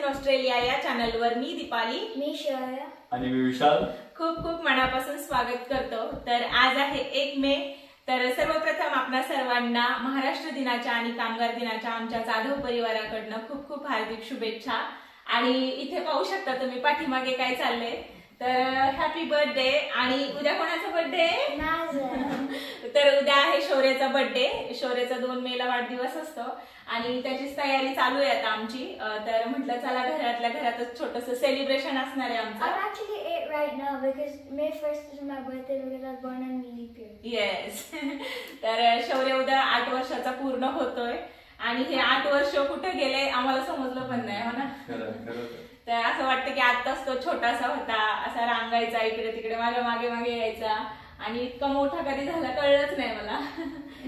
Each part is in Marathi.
इन ऑस्ट्रेलिया या चॅनलवर मी दीपाली, मी शौर्य आणि मी विशाल खूप खूप मनापासून स्वागत करतो। तर आज आहे 1 मे। तर सर्वप्रथम आपणा सर्वांना महाराष्ट्र दिनाच्या आणि कामगार दिनाच्या आमच्या जाधव परिवाराकडनं खूप खूप हार्दिक शुभेच्छा। आणि इथे पाहू शकता तुम्ही पाठीमागे काय चाललंय, तर हॅपी बर्थडे। आणि उद्या कोणाचा बर्थडे? तर उद्या आहे शौर्याचा बर्थडे। शौर्याचा 2 मेला वाढदिवस असतो आणि त्याचीच तयारी चालू आहे आता आमची। तर म्हटलं चला घरातल्या घरातच छोटंसं सेलिब्रेशन असणार आहे आमचं। I'm actually 8 right now because May 1st is my birthday because I was born on leap year. Yes तर शौर्य उद्या 8 वर्षाचा पूर्ण होतोय आणि हे 8 वर्ष कुठे गेले आम्हाला समजलं पण नाही, हो ना। तर असं वाटतं की आत्ताच तो छोटासा होता, असा रांगायचा, इकडे तिकडे माझ्या मागे मागे यायचा आणि इतका मोठा कधी झाला कळलंच नाही मला।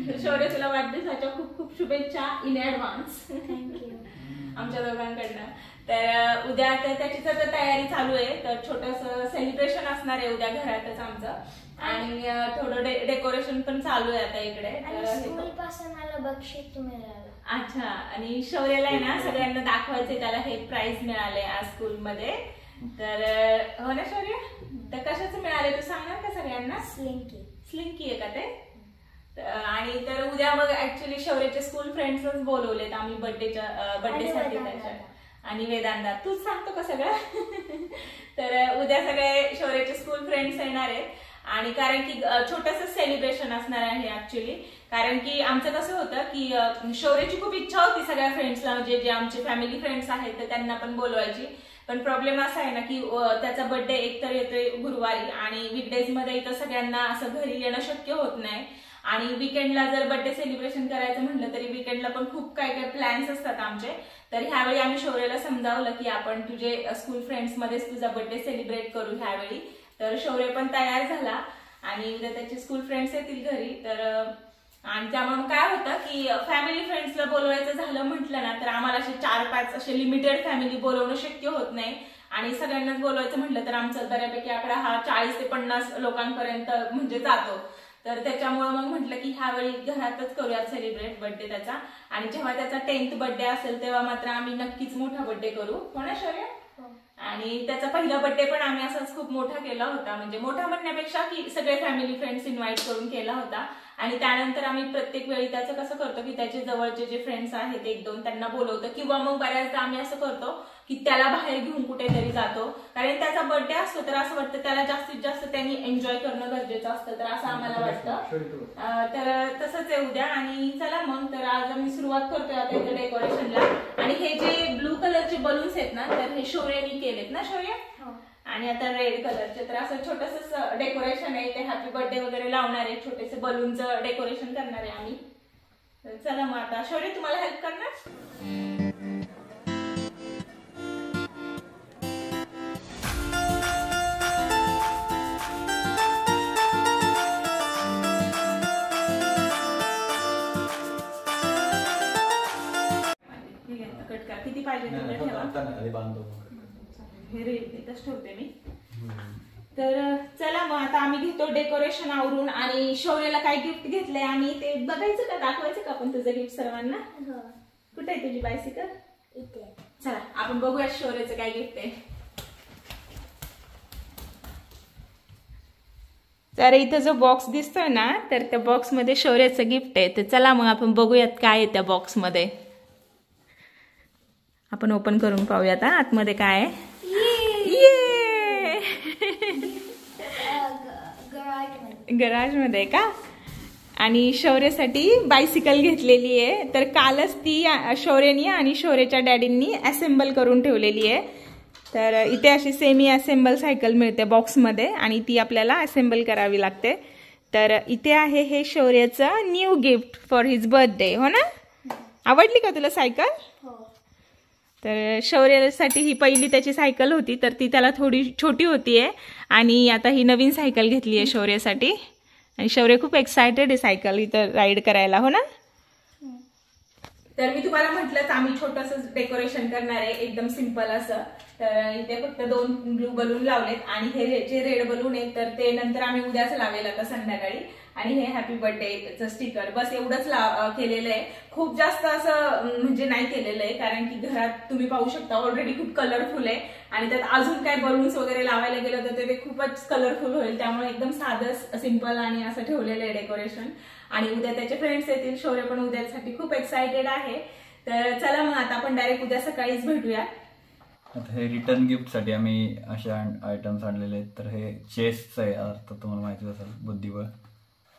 तर शौर्य तुला वाढदिवसाच्या खूप खूप शुभेच्छा इन ऍडव्हान्स आमच्या दोघांकडनं। तर उद्या त्याचीच आता तयारी चालू आहे, तर छोटंसं सेलिब्रेशन असणार आहे उद्या घरातच आमचं आणि थोडं डेकोरेशन पण चालू आहे आता इकडे। स्कूल पासून मला बक्षीस मिळालं। अच्छा, आणि शौर्याला आहे ना सगळ्यांना दाखवायचे, त्याला हे प्राइज मिळाले आज स्कूलमध्ये। तर हो ना शौर्य, तर कशाचं मिळाले तू सांगणार का सगळ्यांना? स्लिंकी आहे का ते? आणि तर उद्या मग ऍक्च्युली शौर्याचे स्कूल फ्रेंड्सच बोलवलेत आम्ही बर्थडेसाठी त्याच्या। आणि वेदांता तूच सांगतो का सगळं? तर उद्या सगळे शौर्याचे स्कूल फ्रेंड्स येणार आहेत आणि कारण की छोटंसं सेलिब्रेशन असणार आहे ऍक्च्युली। कारण की आमचं कसं होतं की शौर्याची खूप इच्छा होती सगळ्या फ्रेंड्सला, म्हणजे जे आमचे फॅमिली फ्रेंड्स आहेत तर त्यांना पण बोलवायची। पण प्रॉब्लेम असा आहे ना की त्याचा बर्थडे एकतर येतोय गुरुवारी आणि वीकडेज मध्ये इथं सगळ्यांना असं घरी येणं शक्य होत नाही। आणि वीकेंडला जर बर्थडे सेलिब्रेशन करायचं म्हटलं तरी वीकेंडला पण खूप काय काय प्लॅन्स असतात आमचे। तर ह्यावेळी आम्ही शौर्याला समजावलं की आपण तुझे स्कूल फ्रेंड्स मध्येच तुझा बर्थडे सेलिब्रेट करू ह्यावेळी। तर शौर्य पण तयार झाला आणि उद्या त्याचे स्कूल फ्रेंड्स येतील घरी। तर आणि त्यामुळे काय होतं की फॅमिली फ्रेंड्सला बोलवायचं झालं म्हटलं ना तर आम्हाला असे 4-5 असे लिमिटेड फॅमिली बोलवणं शक्य होत नाही आणि सगळ्यांनाच बोलवायचं म्हटलं तर आमचा बऱ्यापैकी आकडा हा 40 ते 50 लोकांपर्यंत म्हणजे जातो। तर त्याच्यामुळे मग म्हटलं की ह्यावेळी घरातच करूयात सेलिब्रेट बर्थडे त्याचा। आणि जेव्हा त्याचा 10th बर्थडे असेल तेव्हा मात्र आम्ही नक्कीच मोठा बर्थडे करू, हो ना शौर्य? आणि त्याचा पहिला बर्थडे पण आम्ही असाच खूप मोठा केला होता, म्हणजे मोठा म्हणण्यापेक्षा की सगळे फॅमिली फ्रेंड्स इन्व्हाइट करून केला होता। आणि त्यानंतर आम्ही प्रत्येक वेळी त्याचं कसं करतो की त्याचे जवळचे जे फ्रेंड्स आहेत 1-2 त्यांना बोलवतो, किंवा मग बऱ्याचदा आम्ही असं करतो की त्याला बाहेर घेऊन कुठेतरी जातो, कारण त्याचा बर्थडे असतो तर असं वाटतं त्याला जास्तीत जास्त त्यांनी एन्जॉय करणं गरजेचं असतं, तर असं आम्हाला वाटतं। तर तसंच आहे उद्या। आणि चला मग, तर आज आम्ही सुरुवात करतोय आता इथे डेकोरेशनला। आणि हे जे ब्लू कलरचे बलून्स आहेत ना तर हे शौर्यानी केलेत ना शौर्य? आणि आता रेड कलरचे, तर असं छोटंसं डेकोरेशन आहे, ते हॅपी बर्थडे वगैरे लावणार आहे, छोटेसे बलूनचं डेकोरेशन करणार आहे आम्ही। तर चला मग आता शौर्य तुम्हाला हेल्प करणार? किती पाहिजे हे इथंच ठेवते मी। तर चला मग आता आम्ही घेतो डेकोरेशन आवरून। आणि शौर्याला काय गिफ्ट घेतलंय आम्ही ते बघायचं का, दाखवायचं का आपण तुझं गिफ्ट सर्वांना? कुठे आहे तुझी बायसिकल? इथे। चला आपण बघूया शौर्याचं काय गिफ्ट आहे। तर इथं जो बॉक्स दिसतोय ना तर त्या बॉक्स मध्ये शौर्याचं गिफ्ट आहे। तर चला मग आपण बघूयात काय आहे त्या बॉक्स मध्ये। आपण ओपन करून पाहूयात आतमध्ये काय आहे। गराज मध्ये का? आणि शौर्यासाठी बायसिकल घेतलेली आहे। तर कालच ती शौर्यानी आणि शौर्याच्या डॅडींनी असेंबल करून ठेवलेली आहे। तर इथे अशी सेमी असेंबल सायकल मिळते बॉक्समध्ये आणि ती आपल्याला असेंबल करावी लागते। तर इथे आहे हे शौर्याचं new gift for his birthday, हो ना? आवडली का तुला सायकल? तर शौर्यासाठी ही पहिली त्याची सायकल होती, तर ती त्याला थोडी छोटी होतीये आणि आता ही नवीन सायकल घेतली आहे शौर्यासाठी। आणि शौर्य खूप एक्सायटेड आहे सायकल इथं राईड करायला, हो ना? तर मी तुम्हाला म्हटलंच आम्ही छोटंसं डेकोरेशन करणार आहे, एकदम सिंपल असं. तर इथे फक्त 2 ब्लू बलून लावलेत आणि हे जे रेड बलून आहेत तर ते नंतर आम्ही उद्याच लावेल आता संध्याकाळी. आणि हे हॅपी बर्थडेचं स्टिकर बस एवढंच केलेलं आहे. खूप जास्त असं म्हणजे नाही केलेलं आहे, कारण की घरात तुम्ही पाहू शकता ऑलरेडी खूप कलरफुल आहे आणि त्यात अजून काय बलून्स वगैरे लावायला गेलं तर ते खूपच कलरफुल होईल. त्यामुळे एकदम साधं सिंपल आणि असं ठेवलेलं आहे डेकोरेशन. आणि उद्या त्याचे फ्रेंड्स येतील. शौर्य पण उद्यासाठी खूप एक्साइटेड आहे. तर चला मग आता आपण डायरेक्ट उद्या सकाळीच भेटूया. आता हे रिटर्न गिफ्टसाठी आम्ही असे आयटम्स आणलेले आहेत. तर हे चेसचं आहे, आता तुम्हाला माहिती असेल, बुद्धिबळ.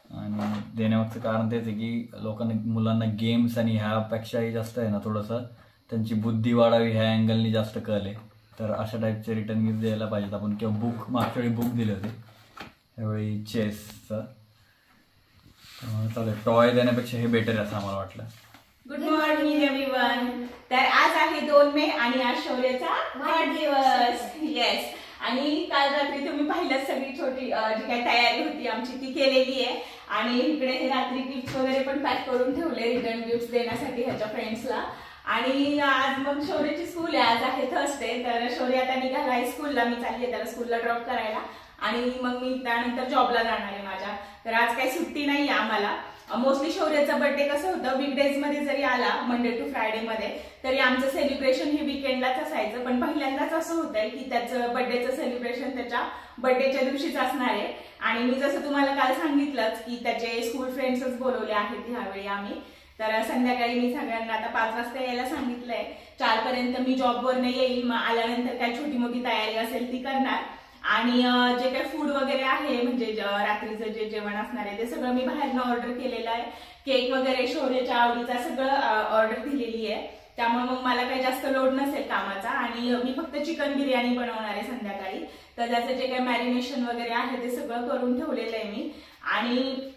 आणि देण्यामागचं कारण तेच आहे की लोकांना, मुलांना गेम्स आणि ह्यापेक्षाही जास्त आहे ना थोडंसं त्यांची बुद्धी वाढावी ह्या अँगलनी जास्त कल आहे. तर अशा टाईपचे रिटर्न गिफ्ट द्यायला पाहिजेत आपण. किंवा बुक, मागच्या वेळी बुक दिले होते, त्यावेळी चेसचं. चालेल, टॉय देण्यापेक्षा हे बेटर आहे असं आम्हाला वाटलं. Good morning everyone. तर आज आहे 2 मे आणि आज शौर्याचा वाढदिवस. येस. आणि काल रात्री तुम्ही पाहिलं सगळी छोटी जी काही तयारी होती आमची ती केलेली आहे. आणि इकडे हे रात्री गिफ्ट वगैरे पण पॅक करून ठेवले रिटर्न गिफ्ट देण्यासाठी ह्याच्या फ्रेंड्सला. आणि आज मग शौर्याची स्कूल आहे, आज आहे थर्सडे. तर शौर्य आता निघाला आहे स्कूलला, मी चालली त्याला स्कूलला ड्रॉप करायला आणि मग मी त्यानंतर जॉबला जाणार आहे माझ्या. तर आज काही सुट्टी नाही आहे आम्हाला. मोस्टली शौर्याचा बर्थडे कसं होतं, वीकडेज मध्ये जरी आला मंडे टू फ्रायडे मध्ये तरी आमचं सेलिब्रेशन हे वीकेंडलाच असायचं. पण पहिल्यांदाच असं होतंय की त्याचं बर्थडेचं सेलिब्रेशन त्याच्या बर्थडेच्या दिवशीच असणार आहे. आणि मी जसं तुम्हाला काल सांगितलंच की त्याचे स्कूल फ्रेंड्सच बोलवले आहेत ह्यावेळी आम्ही. तर संध्याकाळी मी सगळ्यांना आता 5 वाजता यायला सांगितलंय. 4 पर्यंत मी जॉबवरनं येईल. मग आल्यानंतर काय छोटी मोठी तयारी असेल ती करणार. आणि जे काही फूड वगैरे आहे म्हणजे रात्रीचं जे जेवण असणार आहे ते सगळं मी बाहेरनं ऑर्डर केलेलं आहे. केक वगैरे शौर्याच्या आवडीचा सगळं ऑर्डर दिलेली आहे. त्यामुळे मग मला काही जास्त लोड नसेल कामाचा. आणि मी फक्त चिकन बिर्याणी बनवणार आहे संध्याकाळी. तर त्याचं जे काही मॅरिनेशन वगैरे आहे ते सगळं करून ठेवलेलं आहे मी. आणि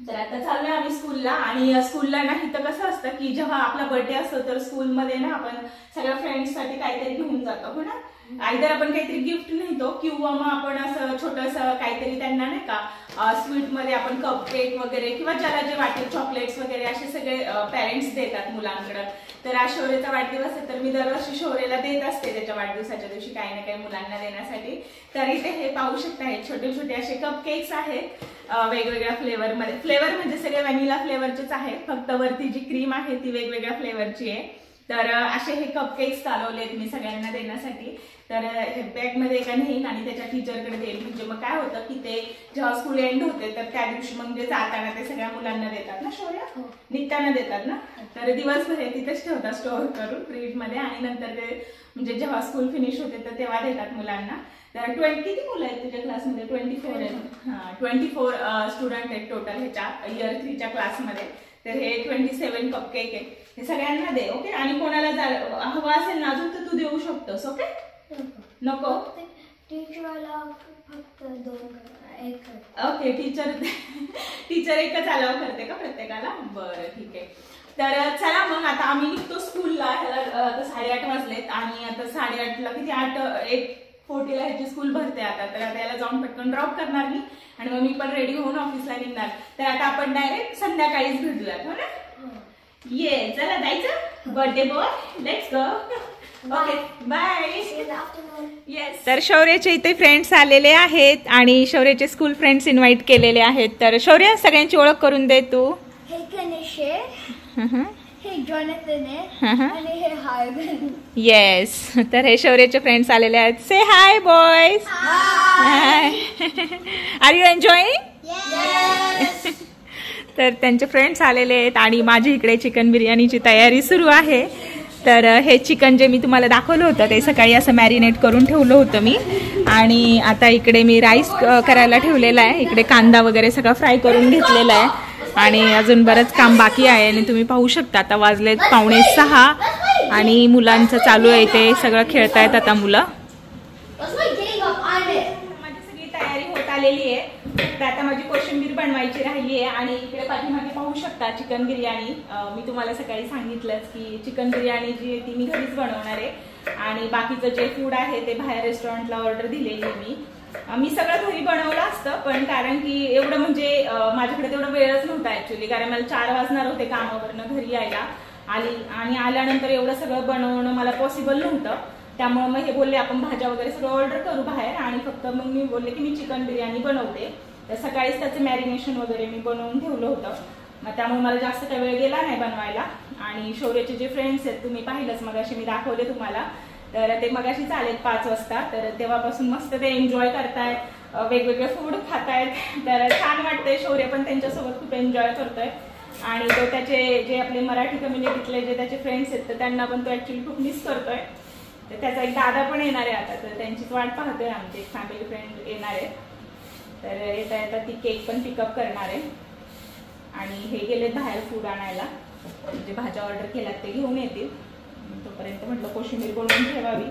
तर आता चाललोय आम्ही स्कूलला. आणि स्कूलला नाही तर कसं असतं की जेव्हा आपला बर्थडे असतो तर स्कूलमध्ये ना आपण सगळ्या फ्रेंड्ससाठी काहीतरी घेऊन जातो हो ना. आयदर आपण काहीतरी गिफ्ट नेतो किंवा मग आपण असं छोटंसं काहीतरी त्यांना नाही का स्वीट मध्ये आपण कप केक वगैरे किंवा ज्याला जे वाटेल चॉकलेट्स वगैरे असे सगळे पेरेंट्स देतात मुलांकडे. तर आज शौर्याचा वाढदिवस आहे तर मी दरवर्षी शौर्याला देत असते त्याच्या वाढदिवसाच्या दिवशी काही ना काही मुलांना देण्यासाठी. तर इथे हे पाहू शकता हे छोटे छोटे असे कप केक्स आहेत वेगवेगळ्या फ्लेवरमध्ये. फ्लेवर म्हणजे सगळे व्हॅनिला फ्लेवरचेच आहेत, फक्त वरती जी क्रीम आहे ती वेगवेगळ्या फ्लेवरची आहे. तर असे हे कप केक्स चालवलेत मी सगळ्यांना देण्यासाठी. तर हे बॅगमध्ये एका नेईन आणि त्याच्या टीचरकडे देईल. म्हणजे मग काय होतं की ते जेव्हा स्कूल एंड होते तर त्या दिवशी म्हणजे जाताना ते सगळ्या मुलांना देतात ना शौर्य, निघताना देतात ना. तर दिवसभर हे तिथेच ठेवतात स्टोअर करून फ्रीजमध्ये आणि नंतर ते म्हणजे जेव्हा स्कूल फिनिश होते तर तेव्हा देतात मुलांना. तर 20 किती मुलं आहेत तुझ्या क्लासमध्ये? 24 आहेत. 24 स्टुडंट आहेत टोटल ह्याच्या इयर 3च्या क्लासमध्ये. तर हे 27 कप केक आहे. हे सगळ्यांना दे ओके. आणि कोणाला हवा असेल ना अजून तर तू देऊ शकतोस ओके. नको ओके. टीचर एकच अलाव करते का प्रत्येकाला? बरं ठीक आहे. तर चला मग आता आम्ही निघतो स्कूलला. ह्याला 8:30 वाजलेत आणि आता 8:30ला किती 8:40ला ह्याची स्कूल भरते आता. तर आता याला जाऊन पटकन ड्रॉप करणार मी आणि मग मी पण रेडी होऊन ऑफिसला निघणार. तर आता आपण डायरेक्ट संध्याकाळीच भेटूयात हो ना. ये चला जायचं birthday boy. Let's go. Okay bye. Yes. तर शौर्याचे इथे फ्रेंड्स आलेले आहेत आणि शौर्याचे स्कूल फ्रेंड्स इन्व्हाइट केलेले आहेत. तर शौर्य सगळ्यांची ओळख करून दे तू. हे गणेश आहे, हे जॉनथन आहे आणि हे हायवन. येस. तर हे शौर्याचे फ्रेंड्स आलेले आहेत. Say hi boys. Hi. Are you enjoying? तर त्यांचे फ्रेंड्स आलेले आहेत आणि माझी इकडे चिकन बिर्याणीची तयारी सुरू आहे. तर हे चिकन जे मी तुम्हाला दाखवलं होतं ते सकाळी असं मॅरिनेट करून ठेवलं होतं मी. आणि आता इकडे मी राईस करायला ठेवलेला आहे. इकडे कांदा वगैरे सगळं फ्राय करून घेतलेला आहे आणि अजून बरंच काम बाकी आहे. आणि तुम्ही पाहू शकता आता वाजलेत 5:45 आणि मुलांचं चालू आहे ते सगळं खेळतायत आता मुलं. माझी सगळी तयारी होत आलेली आहे. तर आता माझी कोशिंबीर बनवायची राहिली आहे आणि इकडे पाठीमागे पाहू शकता चिकन बिर्याणी. मी तुम्हाला सकाळी सांगितलंच की चिकन बिर्याणी जी आहे ती मी घरीच बनवणार आहे आणि बाकीचं जे फूड आहे ते बाहेर रेस्टॉरंटला ऑर्डर दिलेली आहे मी सगळं घरी बनवलं असतं पण कारण की एवढं म्हणजे माझ्याकडे तेवढा वेळच नव्हता ऍक्च्युली. कारण मला 4 वाजणार होते कामावरनं घरी यायला आली आणि आल्यानंतर एवढं सगळं बनवणं मला पॉसिबल नव्हतं. त्यामुळे मग हे बोलले आपण भाज्या वगैरे सगळं ऑर्डर करू बाहेर आणि फक्त मग मी बोलले की मी चिकन बिर्याणी बनवते. तर सकाळीच त्याचं मॅरिनेशन वगैरे मी बनवून ठेवलं होतं. मग त्यामुळे मला जास्त काही वेळ गेला नाही बनवायला. आणि शौर्याचे जे फ्रेंड्स आहेत तुम्ही पाहिलंच मगाशी मी दाखवले तुम्हाला, तर ते मगाशीच आलेत 5 वाजता. तर तेव्हापासून मस्त ते एन्जॉय करतायत, वेगवेगळे फूड खातायत. तर छान वाटतंय. शौर्य पण त्यांच्यासोबत खूप एन्जॉय करतोय आणि तो त्याचे जे आपले मराठी कम्युनिटीतले जे त्याचे फ्रेंड्स आहेत तर त्यांना पण तो ऍक्च्युली खूप मिस करतोय. तर त्याचा एक दादा पण येणार आहे आता, तर त्यांचीच वाट पाहतोय. आमचे एक फॅमिली फ्रेंड येणार आहे. तर येता येता ती केक पण पिकअप करणार आहे. आणि हे गेले बाहेर फूड आणायला, जे भाज्या ऑर्डर केल्यात ते घेऊन येतील. तोपर्यंत म्हटलं कोशिंबीर बनवून ठेवावी.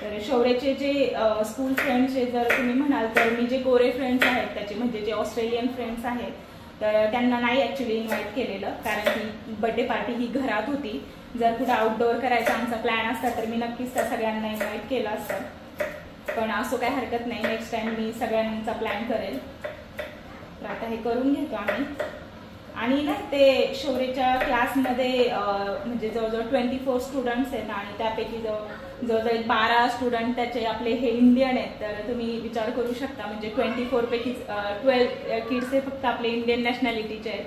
तर शौर्याचे जे स्कूल फ्रेंड्सचे जर तुम्ही म्हणाल तर मी जे गोरे फ्रेंड्स आहेत त्याचे म्हणजे जे ऑस्ट्रेलियन फ्रेंड्स आहेत तर त्यांना नाही ॲक्च्युली इन्व्हाइट केलेलं, कारण की बड्डे पार्टी ही घरात होती. जर कुठं आउटडोअर करायचा आमचा प्लॅन असता तर मी नक्कीच त्या सगळ्यांना इन्व्हाइट केलं असतं. पण असं काही हरकत नाही, नेक्स्ट टाइम मी सगळ्यांचा प्लॅन करेल. तर आता हे करून घेतो आम्ही. आणि ना ते शौर्यच्या क्लासमध्ये म्हणजे जवळजवळ 24 स्टुडंट्स आहेत आणि त्यापैकी जवळजवळ 12 स्टुडंट त्याचे आपले हे इंडियन आहेत. तर तुम्ही विचार करू शकता म्हणजे 24 पैकी 12 किड्स हे फक्त आपले इंडियन नॅशनॅलिटीचे आहेत.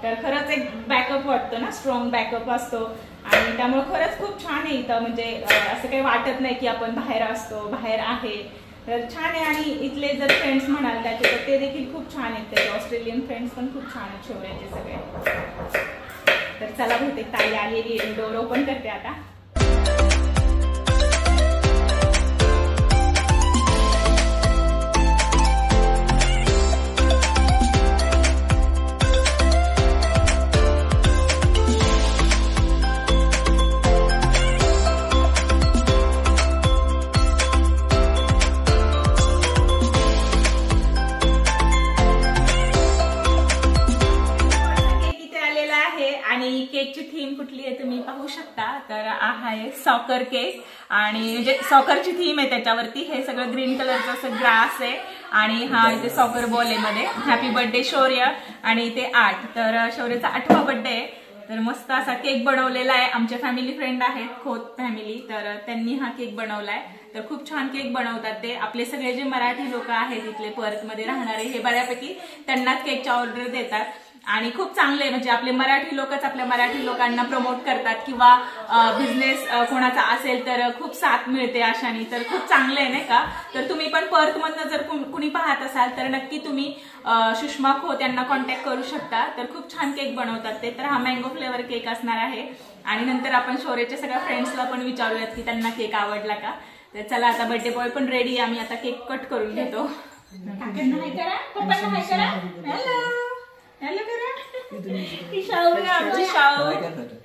तर खरंच एक बॅकअप वाटतो ना, स्ट्रॉंग बॅकअप असतो. आणि त्यामुळे खरंच खूप छान आहे इथं. म्हणजे असं काही वाटत नाही की आपण बाहेर असतो, बाहेर आहे. तर छान आहे. आणि इथले जर फ्रेंड्स म्हणाल त्याचे तर ते देखील खूप छान आहेत. त्याचे ऑस्ट्रेलियन फ्रेंड्स पण खूप छान आहेत शौर्याचे सगळे. तर चला बहुतेक ताई आलेली, डोर ओपन करते आता. केकची थीम कुठली आहे तुम्ही पाहू शकता. तर आहे सॉकर केक आणि म्हणजे सॉकरची थीम आहे त्याच्यावरती. हे सगळं ग्रीन कलरचं असं ग्रास आहे आणि हा इथे सॉकर बॉल आहे मध्ये. हॅपी बर्थडे शौर्य. आणि इथे 8, तर शौर्याचा 8वा बर्थडे आहे. तर मस्त असा केक बनवलेला आहे. आमचे फॅमिली फ्रेंड आहेत खोत फॅमिली, तर त्यांनी हा केक बनवलाय. तर खूप छान केक बनवतात ते. आपले सगळे जे मराठी लोक आहेत इथले पर्थमध्ये राहणारे हे बऱ्यापैकी त्यांनाच केकच्या ऑर्डर देतात. आणि खूप चांगले म्हणजे आपले मराठी लोकच आपल्या मराठी लोकांना प्रमोट करतात किंवा बिझनेस कोणाचा असेल तर खूप साथ मिळते अशाने. तर खूप चांगलं आहे नाही का. तर तुम्ही पण पर्थमधनं जर कुणी पाहत असाल तर नक्की तुम्ही सुषमा खोत यांना कॉन्टॅक्ट करू शकता. तर खूप छान केक बनवतात ते. तर हा मँगो फ्लेवर केक असणार आहे. आणि नंतर आपण शौर्याच्या सगळ्या फ्रेंड्सला पण विचारूयात की त्यांना केक आवडला का. तर चला आता बर्थडे बॉय पण रेडी. आम्ही आता केक कट करून घेतो. काकांना हाय करा, पप्पांना हाय करा. हॅलो हॅलो करा. शौर्य आमची शाऊ.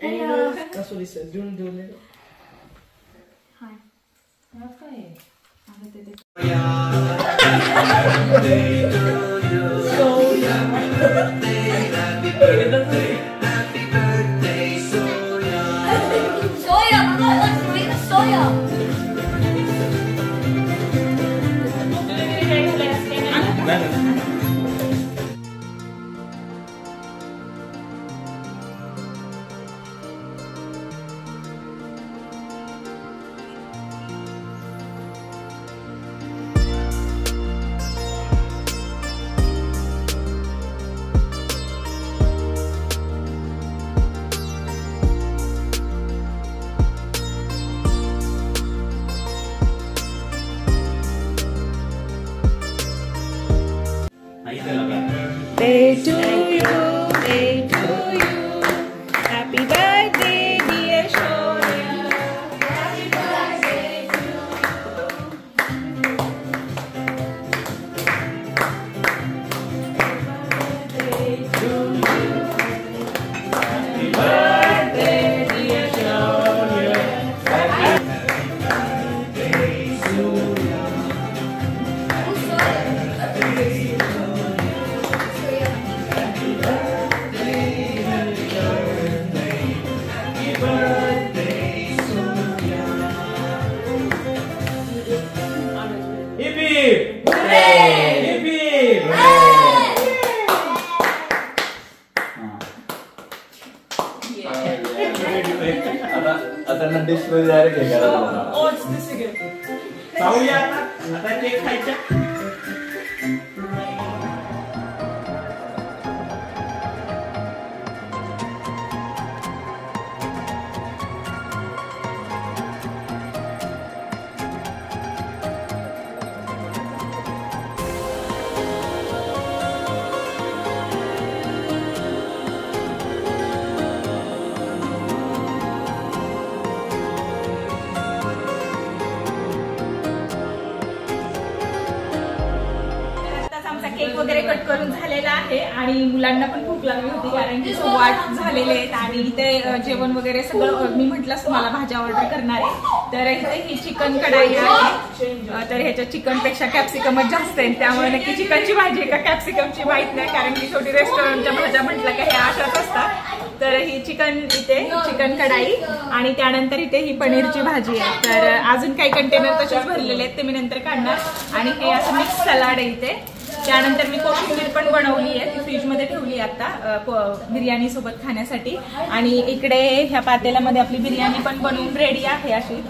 हॅलो कसं दिसत देऊन देऊन हाय काय Day to you, day to you. Happy birthday, dear Shaurya. Happy birthday to you. Happy birthday, dear Shaurya. Oats दिसू घे. खाऊया आता केक खायचा. केक वगैरे कट करून झालेला आहे आणि मुलांना पण भूक लागली होती कारण की वाट झालेले आहेत आणि इथे जेवण वगैरे सगळं मी म्हटलंच तुम्हाला भाज्या ऑर्डर करणार आहे. तर इथे ही चिकन कढाई आहे. तर ह्याच्या चिकन पेक्षा कॅप्सिकमच जास्त आहे त्यामुळे नक्की चिकनची भाजी आहे का कॅप्सिकमची माहित नाही कारण की छोटी रेस्टॉरंटच्या भाज्या म्हटलं का हे अशाच असतात. तर ही चिकन कढाई आणि त्यानंतर इथे ही पनीरची भाजी आहे. तर अजून काही कंटेनर तसेच भरलेले आहेत ते मी नंतर काढणार आणि हे असं मिक्स सलाड आहे इथे. त्यानंतर मी कोशिंबीर पण बनवली आहे ती फ्रीज मध्ये ठेवली आता बिर्याणी सोबत खाण्यासाठी. आणि इकडे ह्या पातेल्यामध्ये आपली बिर्याणी पण बनवून रेडी आहे अशी.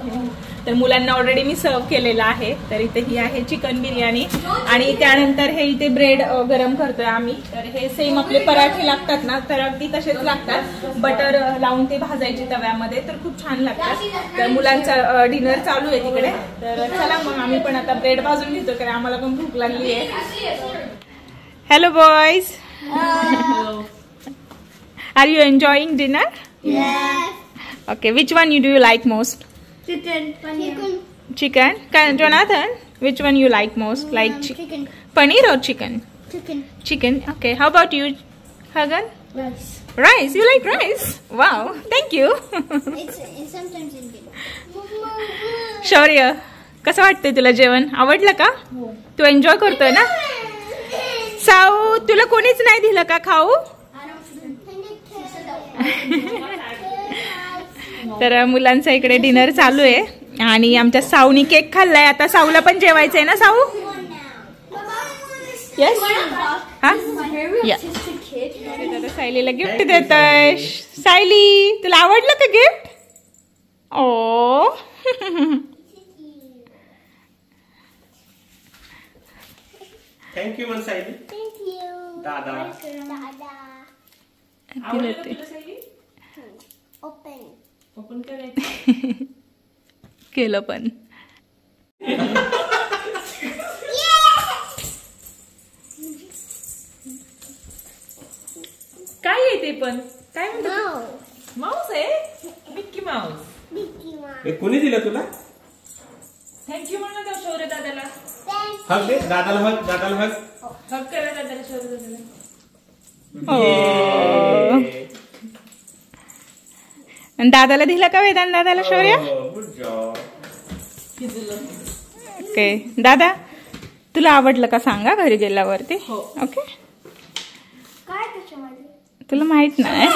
तर मुलांना ऑलरेडी मी सर्व केलेला आहे. तर इथे ही आहे चिकन बिर्याणी आणि त्यानंतर हे इथे ब्रेड गरम करतोय आम्ही. तर हे सेम आपले पराठे लागतात ना तर अगदी तसेच लागतात. बटर लावून ते भाजायचे तव्यामध्ये तर खूप छान लागतात. तर मुलांचा डिनर चालू आहे तिकडे. तर चला मग आम्ही पण आता ब्रेड भाजून घेतो कारण आम्हाला पण भूक लागली आहे. Hello boys, are you enjoying dinner? Okay, which one you do you like most? Chicken. Jonathan, which one you like most? Like chicken. Paneer or chicken? Chicken. Okay. How about you, Hagan? Rice. Rice. You like rice? Wow. Thank you. It's sometimes Indian. शौर्य, कसं वाटतंय तुला जेवण? आवडलं का? तू एन्जॉय करतोय ना? साऊ, तुला कोणीच नाही दिलं का खाऊ? तर मुलांचा इकडे डिनर चालू आहे आणि आमच्या साऊनी केक खाल्लाय. आता साऊला पण जेवायचंय ना साऊ? येस. हा आता सायलीला गिफ्ट देतोय. सायली, तुला आवडलं का गिफ्ट? ओ थँक्यू मन सायली. दादा ओपन करायचं केलं पण. काय आहे ते पण? काय म्हणतात? माऊस आहे? Mickey Mouse. हे कोणी दिलं तुला? थँक्यू म्हणा का शौर्य दादाला? हग दे दादाला, हग दादाला, हग हग करा दादाला, शौर्य दादाला. आणि दादाला दिला का वेदांत दादाला शौर्य? Good job. ओके दादा, तुला आवडलं का सांगा घरी गेल्यावरती? ओके. काय त्याच्यामध्ये? तुला माहित नाही.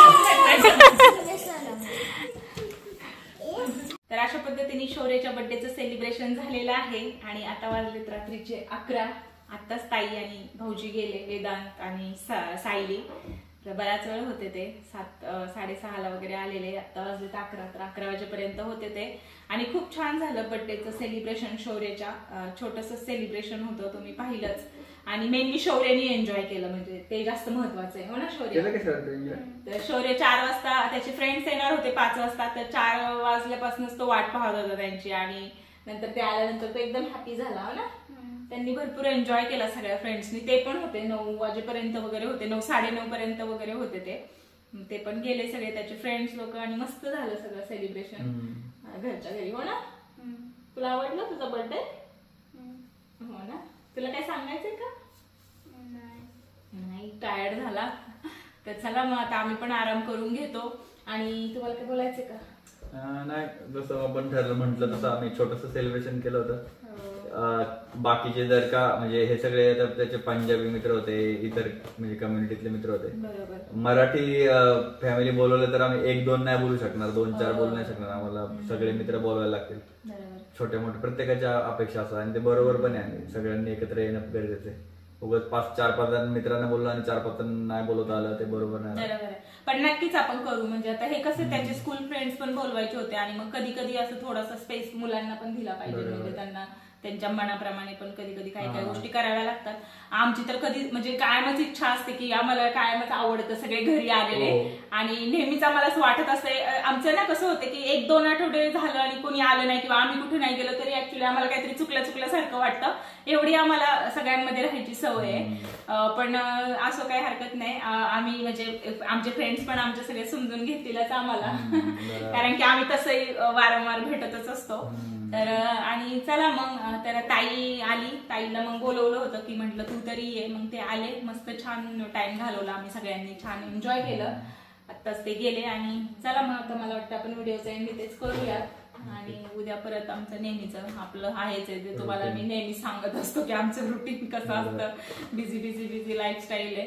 तर अशा पद्धतीने शौर्याच्या बर्थडेचं सेलिब्रेशन झालेलं आहे आणि आता वाजलेत रात्रीचे 11. आत्ताच ताई आणि भाऊजी गेले, वेदांत आणि सायली. तर बराच वेळ होते ते 7:30ला वगैरे आलेले. आता वाजले 11, तर 11 वाजेपर्यंत होते ते. आणि खूप छान झालं बर्थडेचं सेलिब्रेशन. शौर्याच्या छोटंसं सेलिब्रेशन होतं, तुम्ही पाहिलंच. आणि मेनली शौर्याने एन्जॉय केलं, म्हणजे ते जास्त महत्वाचं आहे. हो ना शौर्य? तर शौर्य 4 वाजता त्याचे फ्रेंड्स येणार होते 5 वाजता. तर 4 वाजल्यापासूनच तो वाट पाहत होता त्यांची आणि नंतर ते आल्यानंतर तो एकदम हॅपी झाला. हो ना? त्यांनी भरपूर एन्जॉय केला सगळ्या फ्रेंड्सनी. ते पण होते 9 वाजेपर्यंत वगैरे होते, 9 साडेनऊ पर्यंत वगैरे होते ते पण गेले सगळे त्याचे फ्रेंड्स लोक. आणि मस्त झालं सगळं सेलिब्रेशन घरच्या घरी. हो ना? तुला आवडलं तुझा बर्थडे? हो ना? तुला काय सांगायचंय का? नाही, टायर्ड झाला. तर चला मग आता आम्ही पण आराम करून घेतो. आणि तुम्हाला काय बोलायचंय का? नाही, जसं आपण ठरलं म्हटलं तसं आम्ही छोटस सेलिब्रेशन केलं होतं. बाकीचे जर का म्हणजे हे सगळे त्याचे पंजाबी मित्र होते, इतर म्हणजे कम्युनिटीतले मित्र होते. मराठी फॅमिली बोलवलं तर आम्ही 1-2 नाही बोलू शकणार, 2-4 बोलू नाही शकणार. आम्हाला सगळे मित्र बोलवायला लागतील. छोटे मोठे प्रत्येकाच्या अपेक्षा असतात आणि ते बरोबर पण आहे. सगळ्यांनी एकत्र येणं गरजेचं आहे. उगाच 4-5 जण मित्रांना बोललो आणि 4-5 जण नाही बोलवता आलं ते बरोबर नाही. बरोबर आहे. पण नक्कीच आपण करू. म्हणजे आता हे कसं त्याचे स्कूल फ्रेंड्स पण बोलवायचे होते आणि मग कधी कधी असं थोडासा स्पेस मुलांना पण दिला पाहिजे. म्हणजे त्यांना त्यांच्या मनाप्रमाणे पण कधी कधी काही काही गोष्टी कराव्या लागतात. आमची तर कधी म्हणजे कायमच इच्छा असते की आम्हाला कायमच आवडतं सगळे घरी आलेले आणि नेहमीच आम्हाला असं वाटत असते. आमचं ना कसं होतं की 1-2 आठवडे झालं आणि कोणी आलं नाही किंवा आम्ही कुठे नाही गेलो तरी ऍक्च्युली आम्हाला काहीतरी चुकल्यासारखं वाटतं. एवढी आम्हाला सगळ्यांमध्ये राहायची सवय आहे. पण असं काही हरकत नाही. आम्ही म्हणजे आमचे फ्रेंड्स पण आमचे सगळे समजून घेतीलच आम्हाला कारण की आम्ही तसंही वारंवार भेटतच असतो. तर आणि चला मग तर ताई आली. ताईला मग बोलवलं होतं की म्हटलं तू तरी ये. मग ते आले. मस्त छान टाइम घालवला आम्ही सगळ्यांनी. छान एन्जॉय केलं. आत्ताच ते गेले आणि चला मग आता मला वाटतं आपण व्हिडिओचा एंड इथेच करूयात आणि उद्या परत आमचं नेहमीचं आपलं आहेच आहे ते तुम्हाला मी नेहमी सांगत असतो की आमचं रुटीन कसं असतं. बिझी लाईफस्टाईल आहे.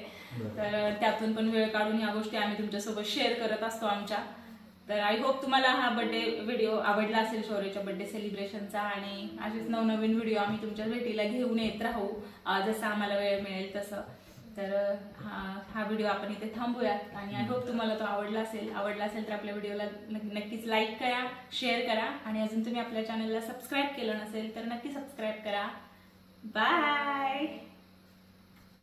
तर त्यातून पण वेळ काढून ह्या गोष्टी आम्ही तुमच्यासोबत शेअर करत असतो आमच्या. तर आय होप तुम्हाला हा बर्थडे व्हिडिओ आवडला असेल शौर्यच्या बर्थडे सेलिब्रेशनचा आणि असेच नवनवीन व्हिडिओ आम्ही तुमच्या भेटीला घेऊन येत राहू जसं आम्हाला वेळ मिळेल तसं. तर हा व्हिडिओ आपण इथे थांबूयात आणि आय होप तुम्हाला तो आवडला असेल तर आपल्या व्हिडिओला नक्कीच लाईक करा, शेअर करा आणि अजून तुम्ही आपल्या चॅनलला सबस्क्राईब केलं नसेल तर नक्की सबस्क्राईब करा. बाय.